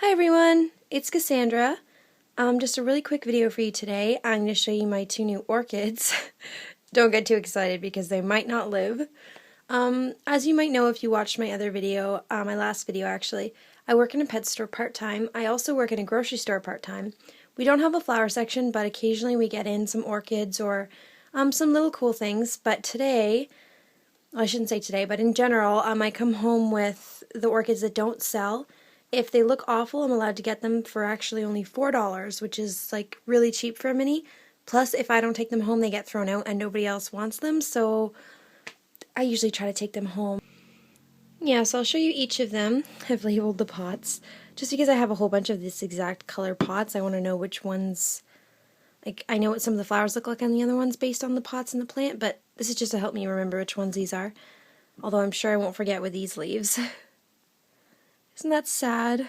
Hi everyone, it's Cassandra. Just a really quick video for you today. I'm going to show you my two new orchids. Don't get too excited because they might not live. As you might know if you watched my other video, my last video actually, I work in a pet store part-time. I also work in a grocery store part-time. We don't have a flower section, but occasionally we get in some orchids or some little cool things. But today, well, I shouldn't say today, but in general, I come home with the orchids that don't sell. If they look awful, I'm allowed to get them for actually only $4, which is like really cheap for a mini. Plus, if I don't take them home, they get thrown out and nobody else wants them, so I usually try to take them home. Yeah, so I'll show you each of them. I've labeled the pots. Just because I have a whole bunch of this exact color pots, I want to know which ones, like, I know what some of the flowers look like on the other ones based on the pots and the plant, but this is just to help me remember which ones these are. Although I'm sure I won't forget with these leaves. Isn't that sad?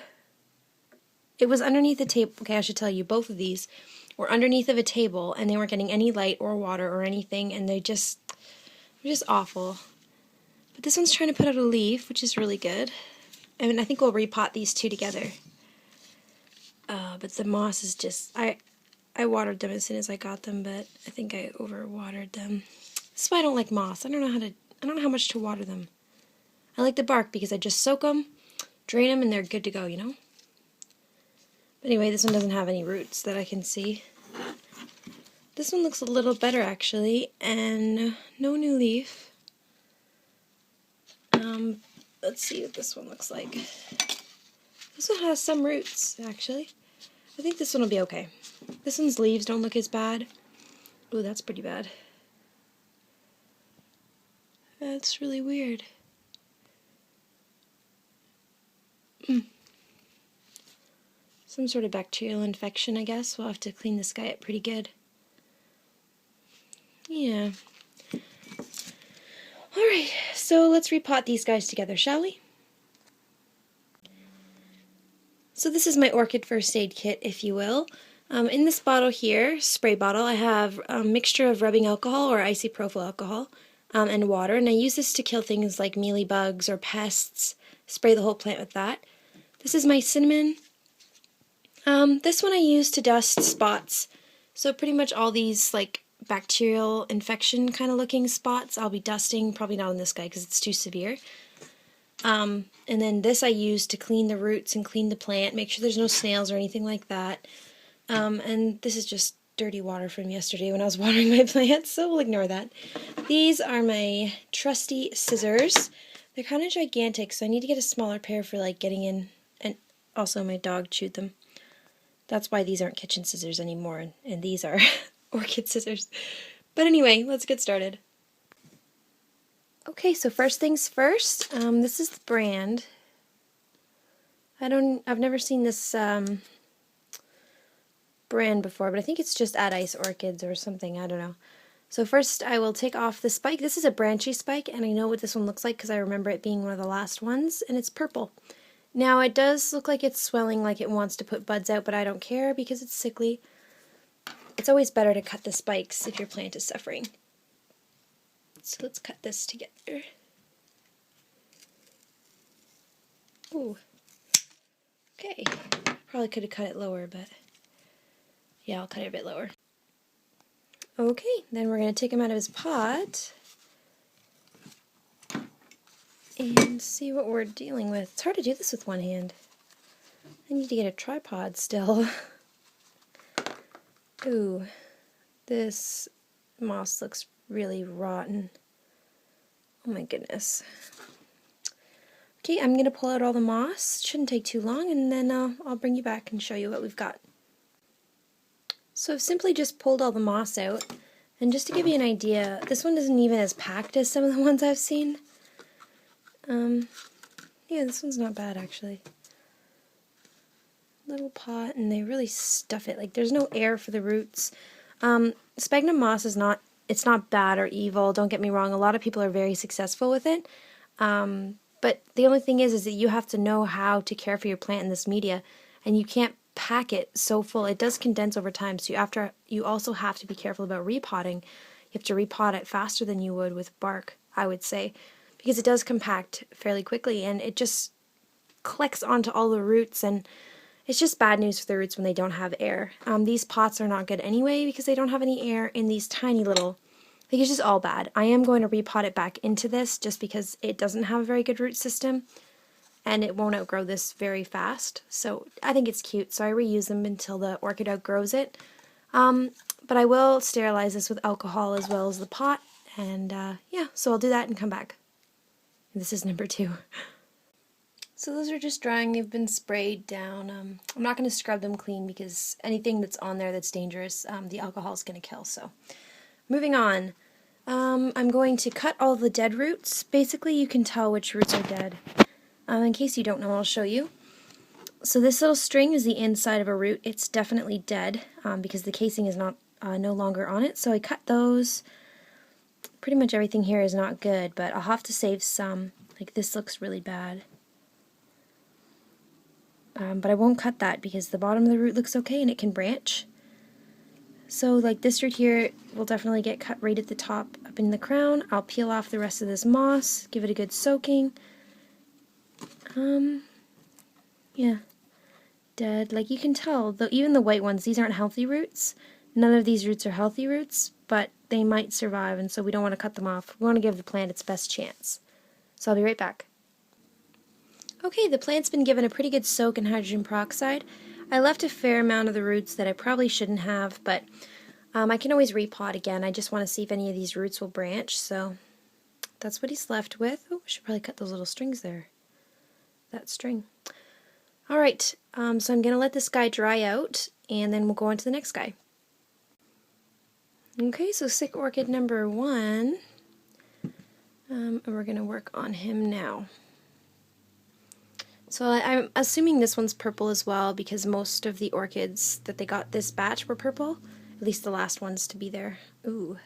It was underneath the table. Okay, I should tell you, both of these were underneath of a table, and they weren't getting any light or water or anything, and they're just awful. But this one's trying to put out a leaf, which is really good. And I think we'll repot these two together. But the moss is just, I watered them as soon as I got them, but I think I overwatered them. This is why I don't like moss. I don't know how much to water them. I like the bark because I just soak them, drain them, and they're good to go, you know? But anyway, this one doesn't have any roots that I can see. This one looks a little better, actually, and no new leaf. Let's see what this one looks like. This one has some roots, actually. I think this one will be okay. This one's leaves don't look as bad. Ooh, that's pretty bad. That's really weird. Some sort of bacterial infection, I guess. We'll have to clean this guy up pretty good. Yeah. Alright, so let's repot these guys together, shall we? So this is my orchid first aid kit, if you will. In this bottle here, spray bottle, I have a mixture of rubbing alcohol or isopropyl alcohol and water, and I use this to kill things like mealybugs or pests. Spray the whole plant with that. This is my cinnamon. This one I use to dust spots. So pretty much all these like bacterial infection kind of looking spots I'll be dusting, probably not on this guy because it's too severe. And then this I use to clean the roots and clean the plant, make sure there's no snails or anything like that. And this is just dirty water from yesterday when I was watering my plants, so we'll ignore that. These are my trusty scissors. They're kind of gigantic, so I need to get a smaller pair for like getting in, and also my dog chewed them. That's why these aren't kitchen scissors anymore, and these are orchid scissors. But anyway, let's get started. Okay, so first things first, this is the brand. I've never seen this brand before, but I think it's just Add Ice Orchids or something, I don't know. So first I will take off the spike. This is a branchy spike, and I know what this one looks like because I remember it being one of the last ones, and it's purple. Now it does look like it's swelling like it wants to put buds out, but I don't care because it's sickly. It's always better to cut the spikes if your plant is suffering. So let's cut this together. Ooh. Okay. Probably could have cut it lower, but yeah, I'll cut it a bit lower. Okay, then we're going to take him out of his pot and see what we're dealing with. It's hard to do this with one hand. I need to get a tripod still. Ooh, this moss looks really rotten. Oh my goodness. Okay, I'm going to pull out all the moss. Shouldn't take too long, and then I'll bring you back and show you what we've got. So I've simply just pulled all the moss out, and just to give you an idea, this one isn't even as packed as some of the ones I've seen. Yeah, this one's not bad actually. Little pot, and they really stuff it. Like, there's no air for the roots. Sphagnum moss is not, it's not bad or evil, don't get me wrong. A lot of people are very successful with it. But the only thing is that you have to know how to care for your plant in this media, and you can't pack it so full. It does condense over time, so you also have to be careful about repotting. You have to repot it faster than you would with bark, I would say, because it does compact fairly quickly, and it just collects onto all the roots, and It's just bad news for the roots when they don't have air. These pots are not good anyway because they don't have any air in these tiny little, like it's just all bad. I am going to repot it back into this just because it doesn't have a very good root system and it won't outgrow this very fast. So I think it's cute, so I reuse them until the orchid outgrows it. But I will sterilize this with alcohol as well as the pot, and yeah, so I'll do that and come back. This is number 2. So those are just drying. They've been sprayed down. I'm not going to scrub them clean because anything that's on there that's dangerous, the alcohol is going to kill. So moving on, I'm going to cut all the dead roots. Basically, you can tell which roots are dead. In case you don't know, I'll show you. So this little string is the inside of a root. It's definitely dead because the casing is not no longer on it. So I cut those. Pretty much everything here is not good, but I'll have to save some. Like this looks really bad. But I won't cut that because the bottom of the root looks okay and it can branch. So like this root here will definitely get cut right at the top up in the crown. I'll peel off the rest of this moss, give it a good soaking. Yeah, dead. Like you can tell, though, even the white ones, these aren't healthy roots. None of these roots are healthy roots, but they might survive, and so we don't want to cut them off. We want to give the plant its best chance. So I'll be right back. Okay, the plant's been given a pretty good soak in hydrogen peroxide. I left a fair amount of the roots that I probably shouldn't have, but I can always repot again. I just want to see if any of these roots will branch, so that's what he's left with. Oh, I should probably cut those little strings there. That string. Alright, so I'm going to let this guy dry out, and then we'll go on to the next guy. Okay, so sick orchid number 1, and we're going to work on him now. So I'm assuming this one's purple as well because most of the orchids that they got this batch were purple, at least the last ones to be there. Ooh.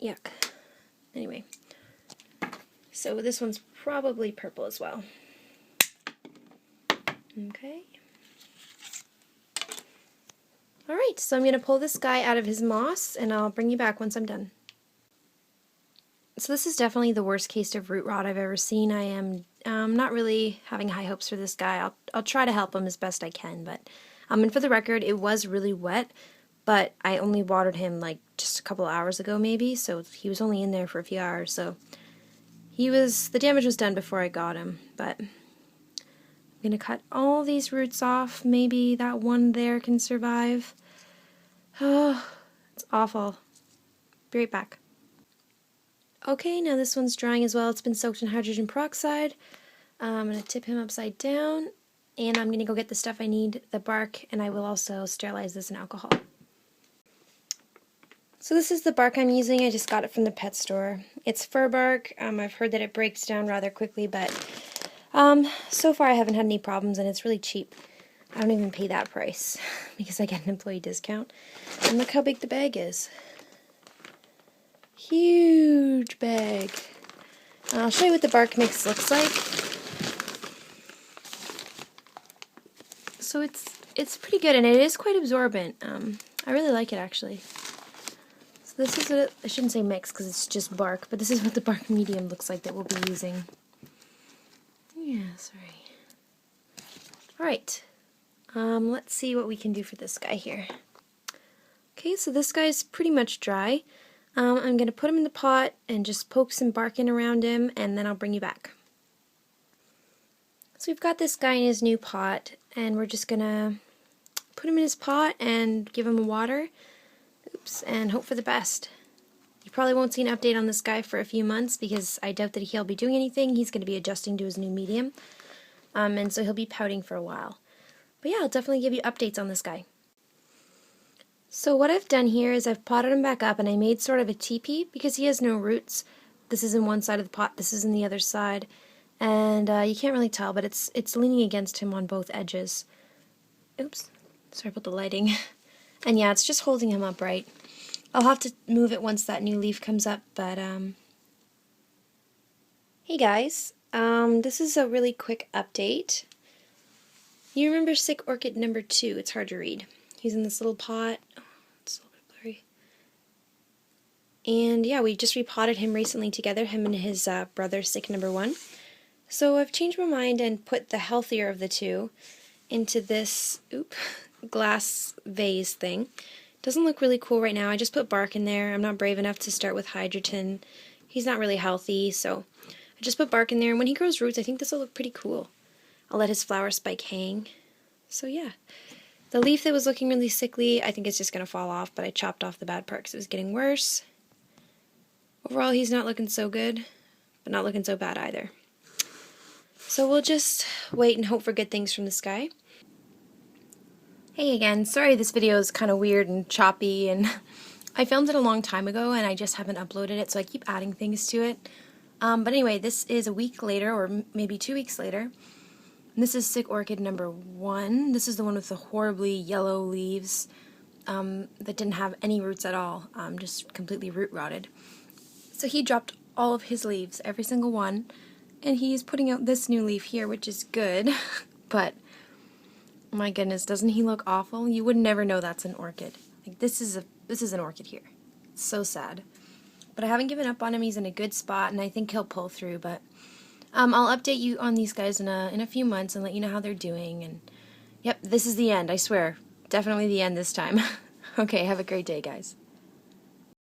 Yuck. Anyway, so this one's probably purple as well. Okay. Alright, so I'm going to pull this guy out of his moss and I'll bring you back once I'm done. So this is definitely the worst case of root rot I've ever seen. I am not really having high hopes for this guy. I'll try to help him as best I can, but and for the record, it was really wet, but I only watered him like just a couple hours ago maybe, so he was only in there for a few hours, so the damage was done before I got him, but I'm going to cut all these roots off. Maybe that one there can survive. Oh, it's awful. Be right back. Okay, now this one's drying as well. It's been soaked in hydrogen peroxide. I'm going to tip him upside down, and I'm going to go get the stuff I need, the bark, and I will also sterilize this in alcohol. So this is the bark I'm using. I just got it from the pet store. It's fir bark. I've heard that it breaks down rather quickly, but so far I haven't had any problems, and it's really cheap. I don't even pay that price because I get an employee discount. And look how big the bag is. Huge bag. I'll show you what the bark mix looks like. So it's pretty good, and it is quite absorbent. I really like it actually. So this is what I shouldn't say mix because it's just bark, but this is what the bark medium looks like that we'll be using. Yeah, sorry. Alright, let's see what we can do for this guy here. Okay, so this guy's pretty much dry. I'm going to put him in the pot and just poke some bark in around him, and then I'll bring you back. So we've got this guy in his new pot, and we're just going to put him in his pot and give him water. Oops, and hope for the best. You probably won't see an update on this guy for a few months because I doubt that he'll be doing anything. He's going to be adjusting to his new medium, and so he'll be pouting for a while. But yeah, I'll definitely give you updates on this guy. So what I've done here is I've potted him back up, and I made sort of a teepee because he has no roots. This is in one side of the pot, this is in the other side, and you can't really tell, but it's leaning against him on both edges. Oops, sorry about the lighting. And yeah, it's just holding him upright. I'll have to move it once that new leaf comes up, but hey guys, this is a really quick update. You remember sick orchid number 2? It's hard to read. He's in this little pot. Oh, it's a little bit blurry. And yeah, we just repotted him recently together, him and his brother, sick number 1. So I've changed my mind and put the healthier of the two into this glass vase thing. Doesn't look really cool right now. I just put bark in there. I'm not brave enough to start with hydrogen. He's not really healthy, so I just put bark in there. And when he grows roots, I think this will look pretty cool. I'll let his flower spike hang. So yeah. The leaf that was looking really sickly, I think it's just going to fall off, but I chopped off the bad part because it was getting worse. Overall, he's not looking so good, but not looking so bad either. So we'll just wait and hope for good things from the sky. Hey again, sorry this video is kind of weird and choppy, and I filmed it a long time ago and I just haven't uploaded it, so I keep adding things to it. But anyway, this is a week later, or maybe 2 weeks later. And this is sick orchid number 1. This is the one with the horribly yellow leaves that didn't have any roots at all, just completely root rotted. So he dropped all of his leaves, every single one, and he's putting out this new leaf here, which is good, but my goodness, doesn't he look awful? You would never know that's an orchid. Like this is an orchid here. It's so sad. But I haven't given up on him. He's in a good spot, and I think he'll pull through. But I'll update you on these guys in a few months and let you know how they're doing. And yep, this is the end. I swear, definitely the end this time. Okay, have a great day, guys.